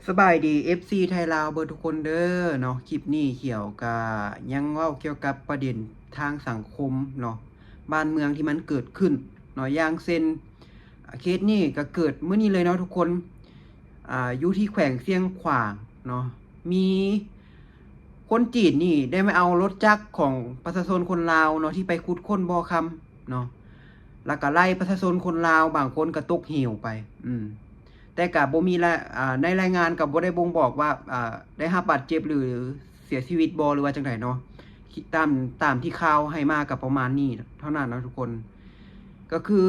สบายดี FC ไทยลาวเบอร์ทุกคนเด้อเนาะคลิปนี้เกี่ยวกับยังเว้าเกี่ยวกับประเด็นทางสังคมเนาะบ้านเมืองที่มันเกิดขึ้นเนาะอย่างเช่นเคสนี้ก็เกิดเมื่อนี้เลยเนาะทุกคนอยู่ที่แขวงเสียงขวางเนาะมีคนจีนนี่ได้มาเอารถจักรของประชาชนคนลาวเนาะที่ไปขุดค้นบ่อคำเนาะแล้วก็ไล่ประชาชนคนลาวบางคนก็ตกเหวไปแต่กับบ่มีในรายงานกับบ่ได้บ่งบอกว่าได้รับบาดเจ็บหรือเสียชีวิตบ่หรือว่าจังไดเนาะตามที่ข่าวให้มากับประมาณนี้เท่านั้นเนาะทุกคนก็คือ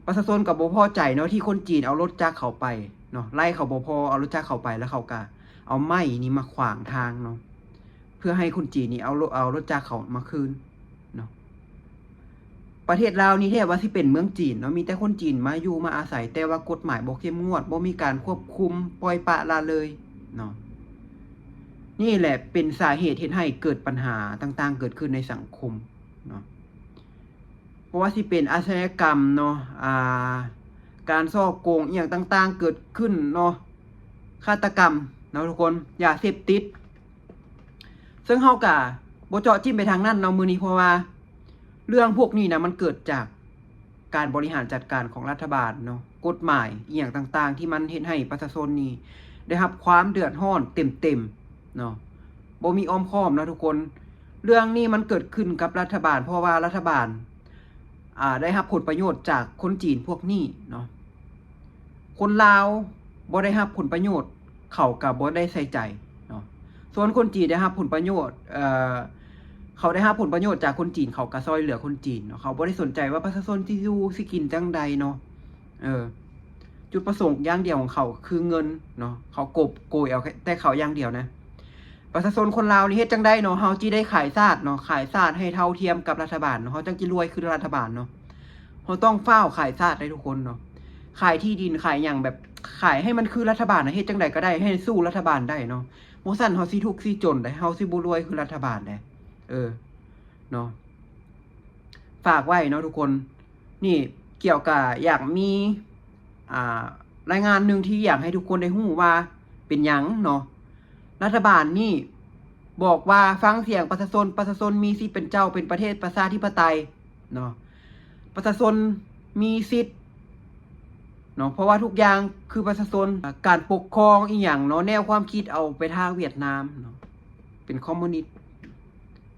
ประชาชนกับบ่พอใจเนาะที่คนจีนเอารถจักรเข้าไปเนาะไล่เขาบ่พอเอารถจักรเข้าไปแล้วเขาก็เอาไม้นี่มาขวางทางเนาะเพื่อให้คนจีนนี่เอารถจักรเขามาคืนเนาะประเทศลาวนี่แทบว่าสิเป็นเมืองจีนเนาะมีแต่คนจีนมาอยู่มาอาศัยแต่ว่ากฎหมายบ่เข้มงวดบ่มีการควบคุมปล่อยปละละเลยเนาะนี่แหละเป็นสาเหตุที่ให้เกิดปัญหาต่างๆเกิดขึ้นในสังคมเนาะเพราะว่าสิเป็นอาชญากรรมเนาะการฉ้อโกงอีหยังต่างๆเกิดขึ้นเนาะฆาตกรรมเนาะทุกคนยาเสพติดซึ่งเฮาก็บ่เจาะจิ้มไปทางนั้นเนาะมื้อนี้เพราะว่าเรื่องพวกนี้นะมันเกิดจากการบริหารจัดการของรัฐบาลเนาะกฎหมายอีหยังต่างๆที่มันเฮ็ดให้ประชาชนนี่ได้รับความเดือดร้อนเต็มๆเนาะบ่มีอ้อมค้อมนะทุกคนเรื่องนี้มันเกิดขึ้นกับรัฐบาลเพราะว่ารัฐบาลได้รับผลประโยชน์จากคนจีนพวกนี้เนาะคนลาวบ่ได้รับผลประโยชน์เขาก็บ่ได้ใส่ใจเนาะส่วนคนจีนได้รับผลประโยชน์เขาได้รับผลประโยชน์จากคนจีนเขาก็ซอยเหลือคนจีนเนาะเขาบ่ได้สนใจว่าประชาชนที่อยู่สิกินจังใดเนาะจุดประสงค์อย่างเดียวของเขาคือเงินเนาะเขาโกยเอาแต่เขาอย่างเดียวนะประชาชนคนลาวนี่เฮ็ดจังได๋เนาะเฮาจิได้ขายชาติเนาะขายชาติให้เท่าเทียมกับรัฐบาลเนาะเฮาจังสิรวยคือรัฐบาลเนาะเฮาต้องฟ้าวขายชาติให้ทุกคนเนาะขายที่ดินขายหยังแบบขายให้มันคือรัฐบาลนะเฮ็ดจังได๋ก็ได้ให้สู้รัฐบาลได้เนาะบ่ซั่นเฮาสิทุกข์สิจนได้เฮาสิบ่รวยคือรัฐบาลได้เนาะฝากไว้เนาะทุกคนนี่เกี่ยวกับอยากมีรายงานหนึ่งที่อยากให้ทุกคนได้รู้ว่าเป็นหยังเนาะรัฐบาลนี่บอกว่าฟังเสียงประชาชนมีสิทธิ์เป็นเจ้าเป็นประเทศประชาธิปไตยเนาะประชาชนมีสิทธิ์เนาะเพราะว่าทุกอย่างคือประชาชนการปกครองอีหยังเนาะแนวความคิดเอาไปทางเวียดนามเนาะเป็นคอมมิวนิสต์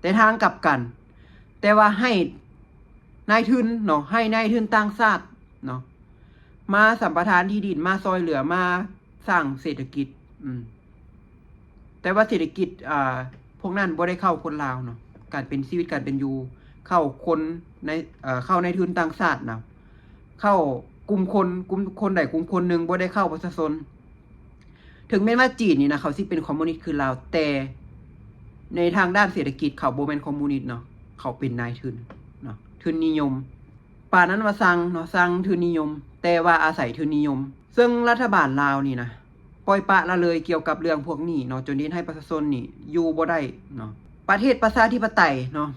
แต่ทางกลับกันแต่ว่าให้นายทุนเนาะให้นายทุนต่างชาติเนาะมาสัมปทานที่ดินมาซอยเหลือมาสร้างเศรษฐกิจแต่ว่าเศรษฐกิจพวกนั้นบ่ได้เข้าคนลาวเนาะการเป็นชีวิตการเป็นอยู่เข้าคนในเข้าในทุนต่างชาติเนาะเข้ากลุ่มคนใดกลุ่มคนหนึ่งบ่ได้เข้าประชาชนถึงแม้ว่าจีนนี่นะเขาสิเป็นคอมมิวนิสต์คือลาวแต่ในทางด้านเศรษฐกิจเขาบ่แม่นคอมมิวนิสต์เนาะเขาเป็นนายทุนเนาะทุนนิยมป่านั้นว่าสั่งเนาะสั่งทุนนิยมแต่ว่าอาศัยทุนนิยมซึ่งรัฐบาลลาวนี่นะปล่อยปละละเลยเกี่ยวกับเรื่องพวกนี้เนาะจนเฮ็ดให้ประชาชนนี่อยู่บ่ได้เนาะประเทศประชาธิปไตยเนาะ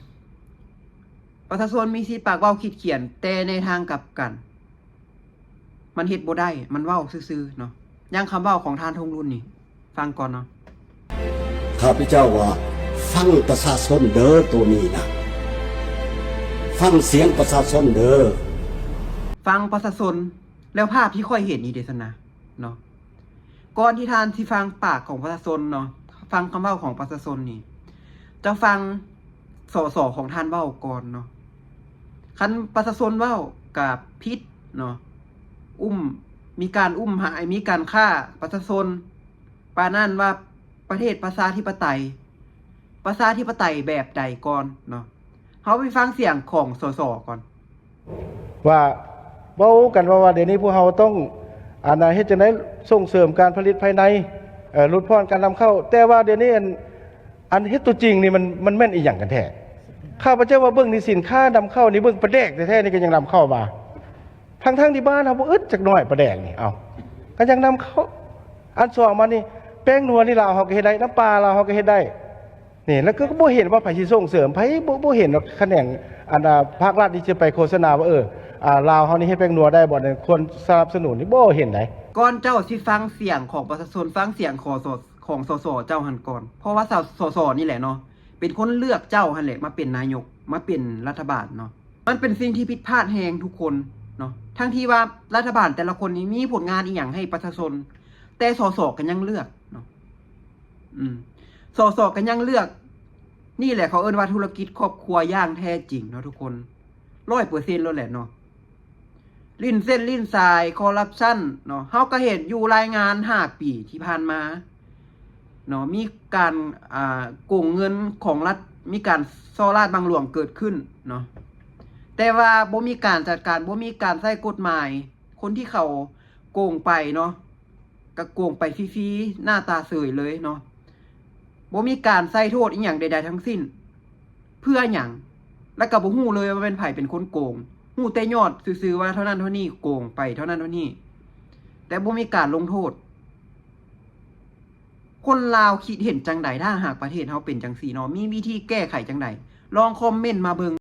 ประชาชนมีสิทธิ์ปากเว้าคิดเขียนแต่ในทางกลับกันมันเฮ็ดบ่ได้มันเว้าซื่อๆเนาะอย่างคำเว้าของท่านทงรุ่นนี่ฟังก่อนเนาะข้าพเจ้าว่าฟังประชาชนเด้อตัวนี้นะฟังเสียงประชาชนเด้อฟังประชาชนแล้วภาพที่ค่อยเห็นนี่เดะนะเนาะก่อนที่ท่านที่ฟังปากของประชาชนเนาะฟังคำเว้าของประชาชนนี่จะฟังสของท่านเว้าก่อนเนาะคันประชาชนเว้ากับพิษเนาะมีการหายมีการฆ่าประชาชนปานนั้นว่าประเทศประชาธิปไตยแบบใดก่อนเนาะเฮาไปฟังเสียงของสก่อนว่าเว้ากันว่าเดี๋ยวนี้พวกเราต้องเฮ็ดจังได๋ส่งเสริมการผลิตภายในลดพรการนำเข้าแต่ว่าเดี๋ยวนี้อันเฮ็ดตัวจริงนี่มันแม่นอีหยังกันแท้ข้าพเจ้าว่าเบิ่งนี่สินค้านำเข้านี่เบิ่งปลาแดกแท้ๆนี่ก็ยังนำเข้ามาทั้งที่บ้านเฮาบ่อึดจักหน่อยปลาแดกนี่ก็ยังนำเข้าอันสองมานี่แป้งนัวนี่ลาวเฮาก็เฮ็ดได้น้ำปลาลาวเฮาก็เฮ็ดได้นี่แล้วก็บ่เห็นว่าไผสิส่งเสริมไผบ่เห็นว่าแขนงภาครัฐที่จะไปโฆษณาว่าลาวเฮานี่เฮ็ดแป้งนัวได้บ่ควรสนับสนุนนี่บ่เห็นไหน ก่อนเจ้าสิฟังเสียงของประชาชนฟังเสียงของสสเจ้าหันก่อนเพราะว่าสสนี่แหละเนาะเป็นคนเลือกเจ้าหันแหละมาเป็นนายกมาเป็นรัฐบาลเนาะมันเป็นสิ่งที่ผิดพลาดแฮงทุกคนเนาะทั้งที่ว่ารัฐบาลแต่ละคนนี้มีผลงานอีหยังให้ประชาชนแต่สสกันยังเลือกเนาะสสกันยังเลือกนี่แหละเขาเอิ้นว่าธุรกิจครอบครัวอย่างแท้จริงเนาะทุกคน 100% แล้วแหละเนาะลิ้นเส้นลิ้นสายคอร์รัปชันเนาะเฮาก็เห็นอยู่รายงาน5ปีที่ผ่านมาเนาะมีการโกงเงินของรัฐมีการซ่อราดบังหลวงเกิดขึ้นเนาะแต่ว่าบ่มีการจัดการบ่มีการใช้กฎหมายคนที่เขาโกงไปเนาะก็โกงไปฟรีๆหน้าตาเสยเลยเนาะบ่มีการใส่โทษอีหยังใดๆทั้งสิ้นเพื่อหยังแล้วก็บ่ฮู้เลยว่าเป็นไผเป็นคนโกงฮู้แต่ยอดซื่อๆว่าเท่านั้นเท่านี้โกงไปเท่านั้นเท่านี้แต่บ่มีการลงโทษคนลาวคิดเห็นจังใดถ้าหากประเทศเฮาเป็นจังซี่เนาะมีวิธีแก้ไขจังใดลองคอมเมนต์มาเบิ่ง